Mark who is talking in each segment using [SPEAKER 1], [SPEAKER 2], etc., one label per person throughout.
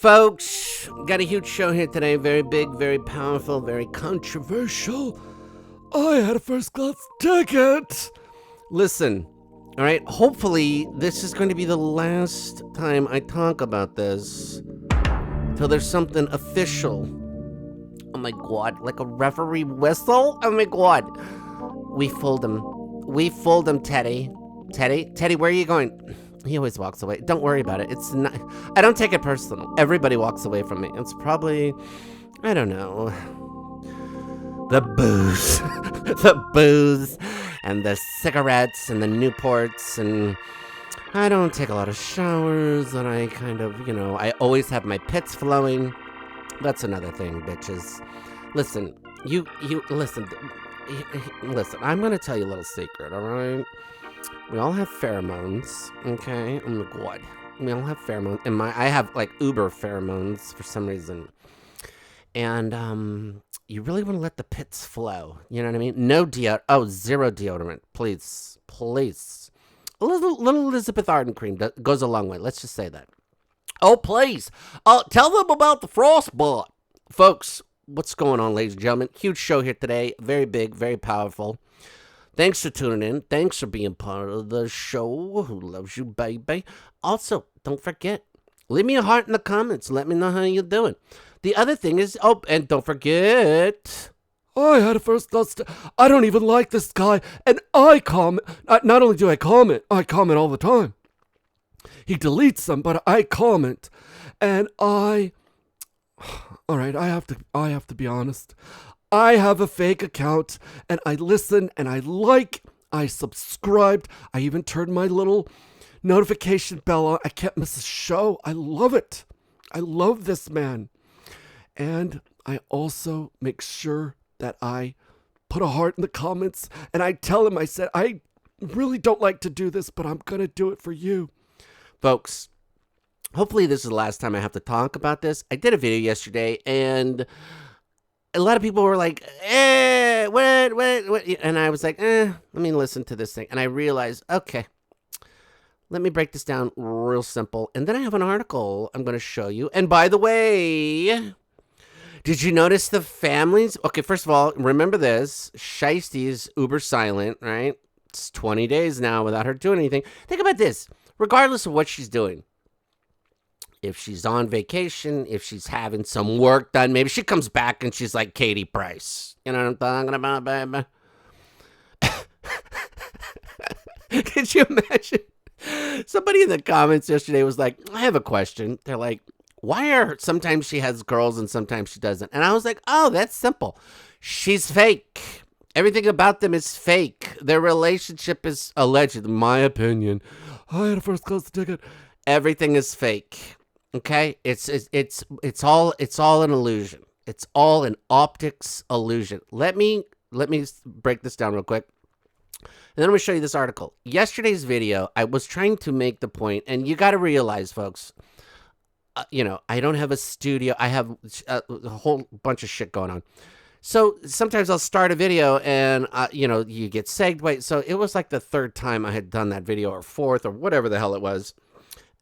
[SPEAKER 1] Folks, got a huge show here today. Very big, very powerful, very controversial. I had a first class ticket. Listen, all right, hopefully this is going to be the last time I talk about this till there's something official. Oh my God, like a referee whistle? Oh my God. We fooled him. We fooled him, Teddy. Teddy, where are you going? He always walks away. Don't worry about it. It's not. I don't take it personal. Everybody walks away from me. It's probably, I don't know, the booze, the booze, and the cigarettes and the Newports, and I don't take a lot of showers, and I kind of, I always have my pits flowing. That's another thing, bitches. Listen, you listen. Listen, I'm gonna tell you a little secret, all right? We all have pheromones, okay? Oh my God. We all have pheromones. And I have like uber pheromones for some reason. And you really want to let the pits flow. You know what I mean? Zero deodorant. Please. A little Elizabeth Arden cream goes a long way. Let's just say that. Oh, please. Tell them about the frostbite. Folks, what's going on, ladies and gentlemen? Huge show here today. Very big, very powerful. Thanks for tuning in. Thanks for being part of the show. Who loves you, baby? Also, don't forget, leave me a heart in the comments. Let me know how you're doing. The other thing is, and don't forget, I had a first class. I don't even like this guy, and I comment. Not only do I comment all the time. He deletes them, but I comment, and all right, I have to be honest. I have a fake account, and I listen, and I subscribed. I even turned my little notification bell on. I can't miss a show. I love it. I love this man. And I also make sure that I put a heart in the comments, and I tell him, I said, I really don't like to do this, but I'm going to do it for you. Folks, hopefully this is the last time I have to talk about this. I did a video yesterday, and a lot of people were like, what? And I was like, let me listen to this thing. And I realized, okay, let me break this down real simple. And then I have an article I'm going to show you. And by the way, did you notice the families? Okay, first of all, remember this. Shiesty's uber silent, right? It's 20 days now without her doing anything. Think about this. Regardless of what she's doing, if she's on vacation, if she's having some work done, maybe she comes back and she's like Katie Price. You know what I'm talking about, baby? Could you imagine? Somebody in the comments yesterday was like, I have a question. They're like, why are sometimes she has girls and sometimes she doesn't? And I was like, oh, that's simple. She's fake. Everything about them is fake. Their relationship is alleged, in my opinion. I had a first class ticket. Everything is fake. Okay, it's all an illusion. It's all an optics illusion. Let me break this down real quick, and then I'm gonna show you this article. Yesterday's video, I was trying to make the point, and you got to realize, folks, I don't have a studio. I have a whole bunch of shit going on. So sometimes I'll start a video, and you get segued. So it was like the third time I had done that video, or fourth, or whatever the hell it was.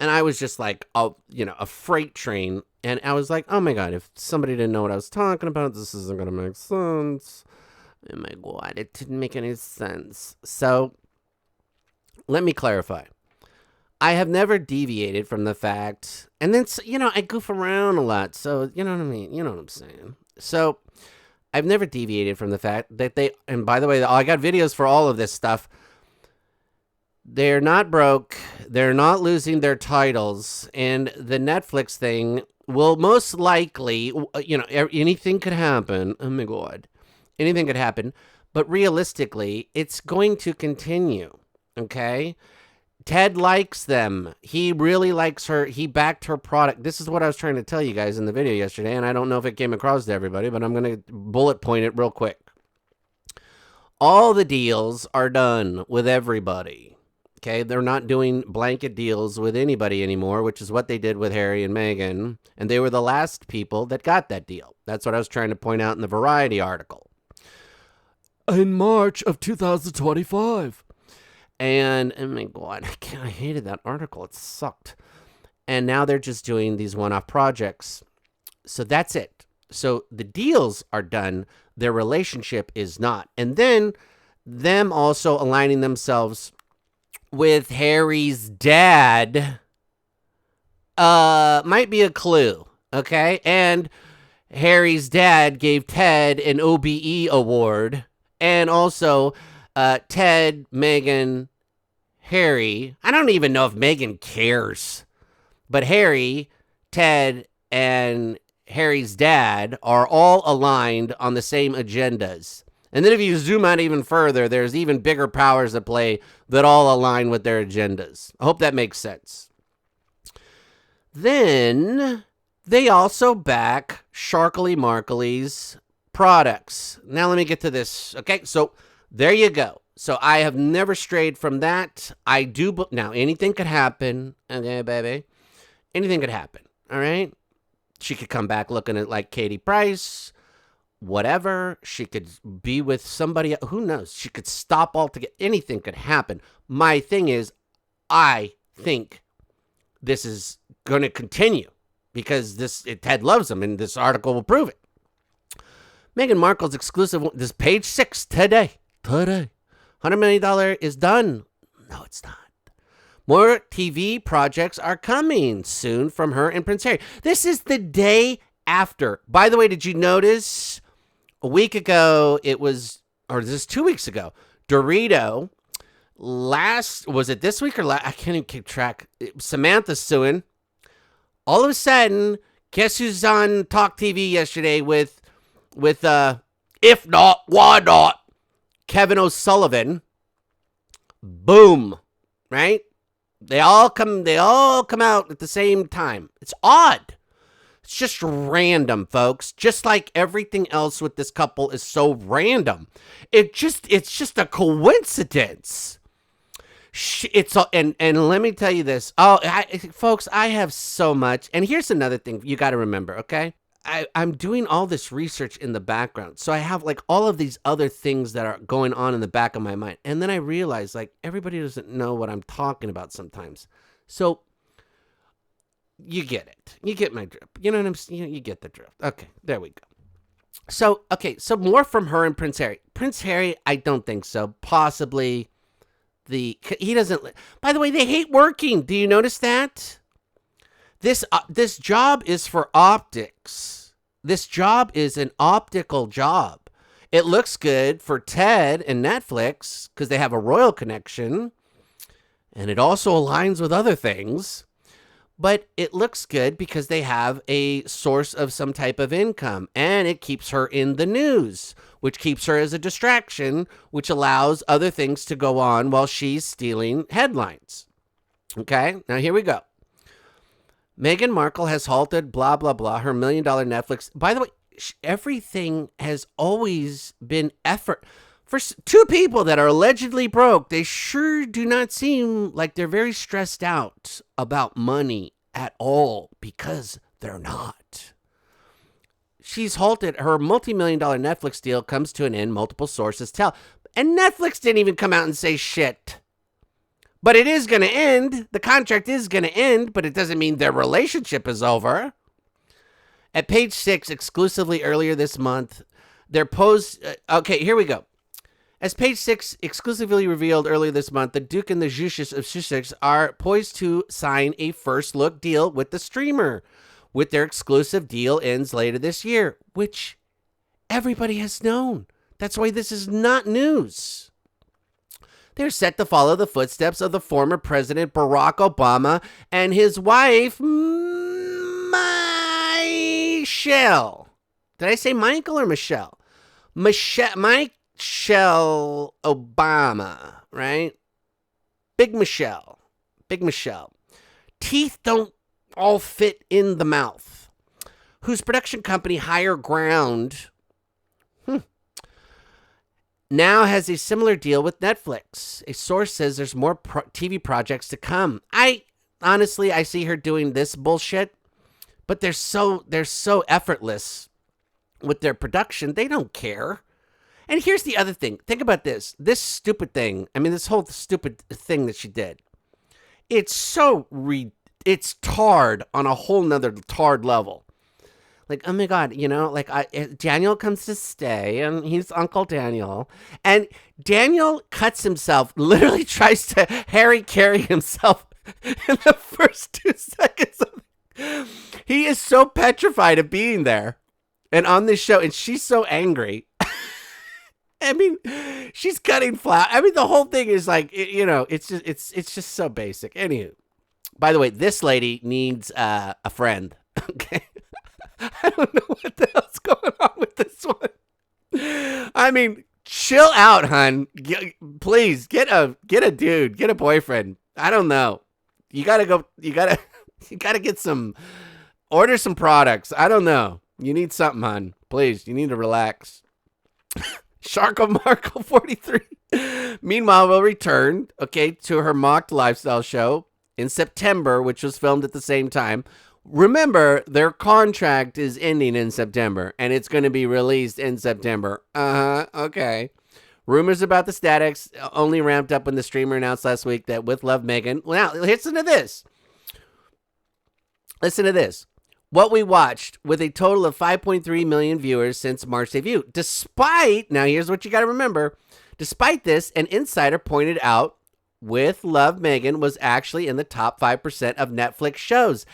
[SPEAKER 1] And I was just like, a freight train. And I was like, oh my God, if somebody didn't know what I was talking about, this isn't going to make sense. Oh my God, it didn't make any sense. So let me clarify. I have never deviated from the fact, and then, I goof around a lot. So, you know what I mean? You know what I'm saying? So I've never deviated from the fact that and by the way, I got videos for all of this stuff. They're not broke. They're not losing their titles. And the Netflix thing will most likely, anything could happen. Oh my God. Anything could happen. But realistically, it's going to continue. Okay? Ted likes them. He really likes her. He backed her product. This is what I was trying to tell you guys in the video yesterday. And I don't know if it came across to everybody, but I'm going to bullet point it real quick. All the deals are done with everybody. Okay, they're not doing blanket deals with anybody anymore, which is what they did with Harry and Meghan. And they were the last people that got that deal. That's what I was trying to point out in the Variety article. In March of 2025. And, oh my God, I hated that article. It sucked. And now they're just doing these one-off projects. So that's it. So the deals are done. Their relationship is not. And then them also aligning themselves with Harry's dad might be a clue. Okay. And Harry's dad gave Ted an OBE award. And also Ted, Meghan, Harry. I don't even know if Meghan cares. But Harry, Ted, and Harry's dad are all aligned on the same agendas. And then if you zoom out even further, there's even bigger powers at play that all align with their agendas. I hope that makes sense. Then they also back Sharkly Markley's products. Now let me get to this. Okay, so there you go. So I have never strayed from that. I do. Now anything could happen. Okay, baby. Anything could happen. All right. She could come back looking at like Katie Price. Whatever. She could be with somebody. Who knows? She could stop altogether. Anything could happen. My thing is, I think this is going to continue because Ted loves him, and this article will prove it. Meghan Markle's exclusive. This page 6 today. $100 million is done. No, it's not. More TV projects are coming soon from her and Prince Harry. This is the day after. By the way, did you notice a week ago it was, or this is 2 weeks ago, Dorito was it this week or last? I can't even keep track. Samantha's suing. All of a sudden, guess who's on Talk TV yesterday with if not, why not? Kevin O'Sullivan. Boom. Right? They all come out at the same time. It's odd. It's just random, folks. Just like everything else with this couple is so random. It's just a coincidence. And let me tell you this. Folks, I have so much. And here's another thing you got to remember, okay? I'm doing all this research in the background. So I have like all of these other things that are going on in the back of my mind. And then I realize like everybody doesn't know what I'm talking about sometimes. So you get it. You get my drift. You know what I'm saying? You get the drift. Okay, there we go. So more from her and Prince Harry. Prince Harry, I don't think so. Possibly he doesn't. By the way, they hate working. Do you notice that? This job is for optics. This job is an optical job. It looks good for Ted and Netflix because they have a royal connection. And it also aligns with other things. But it looks good because they have a source of some type of income. And it keeps her in the news, which keeps her as a distraction, which allows other things to go on while she's stealing headlines. Okay, now here we go. Meghan Markle has halted, blah, blah, blah, her $1 million Netflix. By the way, everything has always been effort. For two people that are allegedly broke, they sure do not seem like they're very stressed out about money at all because they're not. She's halted. Her multi-million-dollar Netflix deal comes to an end, multiple sources tell. And Netflix didn't even come out and say shit. But it is going to end. The contract is going to end, but it doesn't mean their relationship is over. At page 6, exclusively earlier this month, their post... okay, here we go. As page 6 exclusively revealed earlier this month, the Duke and the Duchess of Sussex are poised to sign a first-look deal with the streamer, with their exclusive deal ends later this year, which everybody has known. That's why this is not news. They're set to follow the footsteps of the former President Barack Obama and his wife, Michelle. Did I say Michael or Michelle? Michelle Obama, right? Big Michelle. Teeth don't all fit in the mouth. Whose production company, Higher Ground, now has a similar deal with Netflix. A source says there's more TV projects to come. I see her doing this bullshit, but they're so effortless with their production. They don't care. And here's the other thing. Think about this. This stupid thing. I mean, this whole stupid thing that she did. It's so it's tarred on a whole nother tarred level. Like, oh my God, Daniel comes to stay and he's Uncle Daniel. And Daniel cuts himself, literally tries to Harry carry himself in the first 2 seconds. He is so petrified of being there and on this show. And she's so angry. I mean, she's cutting flour. I mean, the whole thing is like, it's just so basic. Anywho, by the way, this lady needs a friend. Okay. I don't know what the hell's going on with this one. I mean, chill out, hun. Please get a dude, get a boyfriend. I don't know. You gotta order some products. I don't know. You need something, hun. Please, you need to relax. Shark of Markle 43. Meanwhile, will return, to her mocked lifestyle show in September, which was filmed at the same time. Remember, their contract is ending in September, and it's going to be released in September. Okay. Rumors about the statics only ramped up when the streamer announced last week that with Love Meghan. Now, listen to this. Listen to this. What we watched with a total of 5.3 million viewers since March debut. Now here's what you got to remember. Despite this, an insider pointed out with Love Meghan was actually in the top 5% of Netflix shows.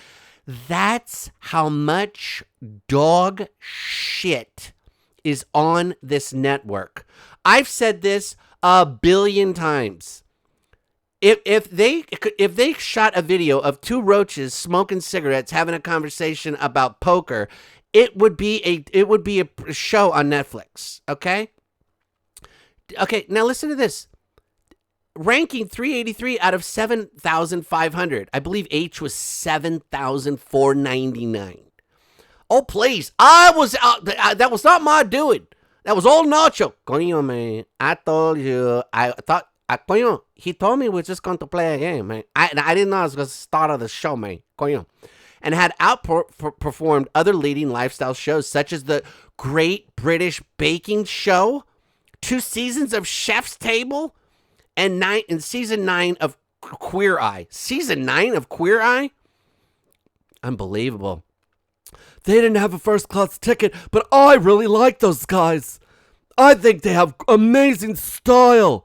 [SPEAKER 1] That's how much dog shit is on this network. I've said this a billion times. If they shot a video of 2 roaches smoking cigarettes, having a conversation about poker, it would be a show on Netflix. Okay. Now listen to this. Ranking 383 out of 7,500. I believe H was 7,499. Oh, please. That was not my doing. That was all Nacho. Coño, man. I told you. I thought, coño, he told me we're just going to play a game, man. I didn't know it was going to start of the show, man. Coño. And had outperformed other leading lifestyle shows, such as the Great British Baking Show, 2 seasons of Chef's Table, and season 9 of Queer Eye. Season 9 of Queer Eye? Unbelievable. They didn't have a first-class ticket, but I really like those guys. I think they have amazing style.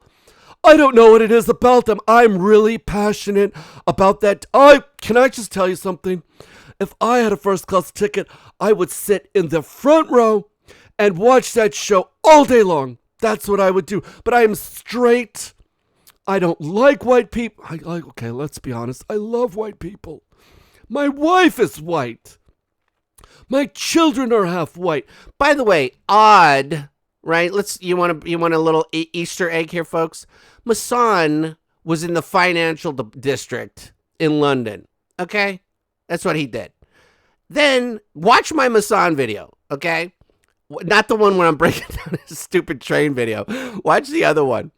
[SPEAKER 1] I don't know what it is about them. I'm really passionate about that. Can I just tell you something? If I had a first-class ticket, I would sit in the front row and watch that show all day long. That's what I would do. But I am straight. I don't like white people. Okay, let's be honest. I love white people. My wife is white. My children are half white. By the way, odd, right? You want a little Easter egg here, folks? Masan was in the financial district in London. Okay? That's what he did. Then watch my Masan video, okay? Not the one where I'm breaking down his stupid train video. Watch the other one.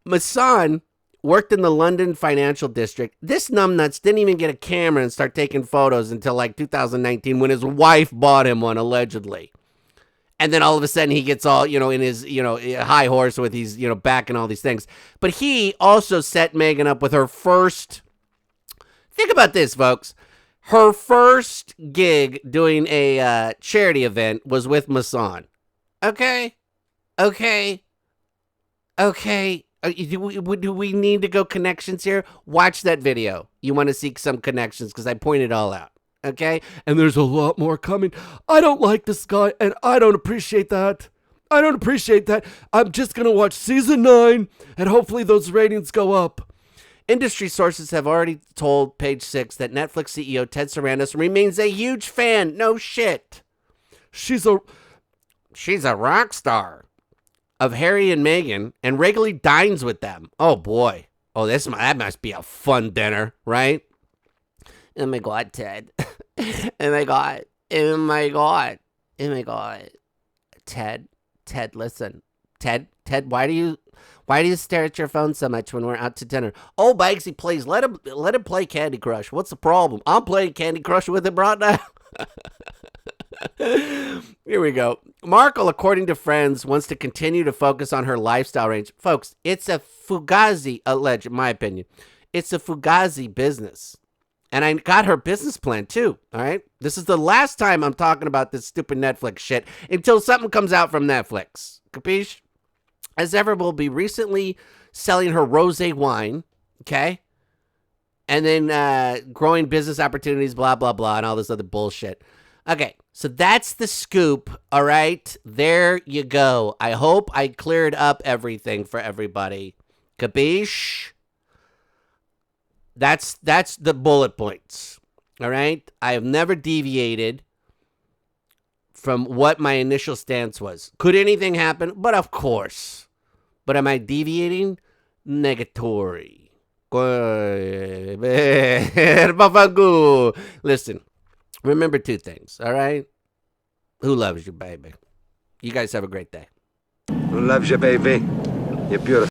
[SPEAKER 1] Masan worked in the London financial district. This numbnuts didn't even get a camera and start taking photos until like 2019 when his wife bought him one, allegedly. And then all of a sudden he gets all, in his, high horse with his, back and all these things. But he also set Meghan up with her first, think about this, folks. Her first gig doing a charity event was with Masan. Okay. Do we need to go connections here? Watch that video. You want to see some connections because I pointed all out. Okay? And there's a lot more coming. I don't like this guy, and I don't appreciate that. I'm just going to watch season 9, and hopefully those ratings go up. Industry sources have already told Page 6 that Netflix CEO Ted Sarandos remains a huge fan. No shit. She's a rock star of Harry and Meghan and regularly dines with them. Oh boy. Oh, that must be a fun dinner, right? Oh my God, Ted. Oh my God. Ted, listen. Ted, why do you stare at your phone so much when we're out to dinner? Oh, Baggsy, please let him play Candy Crush. What's the problem? I'm playing Candy Crush with him right now. Here we go. Markle, according to friends, wants to continue to focus on her lifestyle range. Folks, it's a fugazi, in my opinion. It's a fugazi business. And I got her business plan too. All right. This is the last time I'm talking about this stupid Netflix shit until something comes out from Netflix. Capiche? As ever, will be recently selling her rosé wine. Okay. And then growing business opportunities, blah, blah, blah, and all this other bullshit. Okay, so that's the scoop, all right? There you go. I hope I cleared up everything for everybody. Capiche? That's the bullet points, all right? I have never deviated from what my initial stance was. Could anything happen? But of course. But am I deviating? Negatory. Listen, remember two things, all right? Who loves you, baby? You guys have a great day.
[SPEAKER 2] Who loves you, baby? You're beautiful.